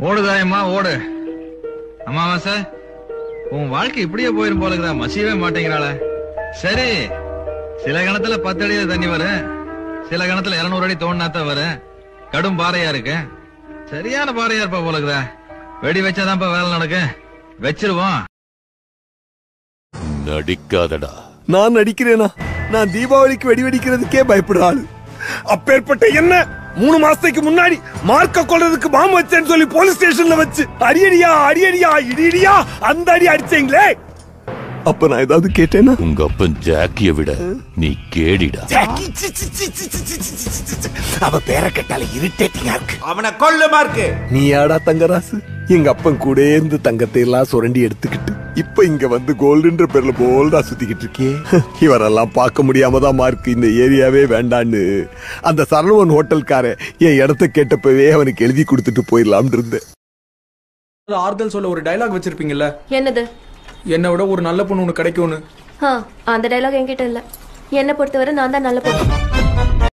ஓடுதாயம்மா ஓடு. அமாவாசை உன் வாழ்க்கை இப்படியே போயிரும் போலக்குதா, மசியவே மாட்டேங்கிறாள. சரி, சில கணத்துல 10 அடியில தண்ணி வரும், சில கணத்துல 200 அடி தோண்டினாத்தான் வரும். கடும் பாறையா இருக்கு, சரியான பாறையா இருப்பா போலக்குதா. வெடி வச்சாதான்ப்பா வேலை நடக்கும். வச்சிருவோம். நடிக்காதடா. நான் நடிக்கிறேனா? நான் தீபாவளிக்கு வெடி வெடிக்கிறதுக்கே பயப்படுறாள். அப்பேற்பட்ட என்ன 3 மாசத்துக்கு முன்னாடி மார்க்க கொள்றதுக்கு பாம்பு வச்சேன்னு சொல்லி போலீஸ் ஸ்டேஷன்ல வச்சு அடியடியா அடியடியா இடியடியா அந்த அடி அடிச்சீங்களே. அப்ப நான் ஏதாவது கேட்டேனா? உங்க அப்பன் ஜாக்கிய விட நீ கேடிடா. அவ பேரை கேட்டால இரிட்டேட்டிங்கா இருக்கு. அவனை கொல்ல மார்க்கு. நீ யாடா தங்கராசு? எங்க அப்பன் கூட இருந்து தங்கத்தை எல்லாம் சுரண்டி எடுத்துக்கிட்டு இப்ப இங்க வந்து கோல்டுன்ற பேர்ல போல்டா சுத்திக்கிட்டு இருக்கே. இவரெல்லாம் பார்க்க முடியாம தான் மார்க் இந்த ஏரியாவே வேண்டான்னு அந்த சரவணன் ஹோட்டல்கார என் இடத்த கேட்டப்பவே அவனுக்கு எழுதி கொடுத்துட்டு போயிடலாம் இருந்தேன். ஆறுதல் சொல்ல ஒரு டைலாக் வச்சிருப்பீங்கல்ல, என்னது? என்னை விட ஒரு நல்ல பொண்ணு ஒண்ணு கிடைக்கும்னு. அந்த டைலாக் என்கிட்ட இல்ல. என்ன பொறுத்தவரை நான் தான் நல்ல பொண்ணு.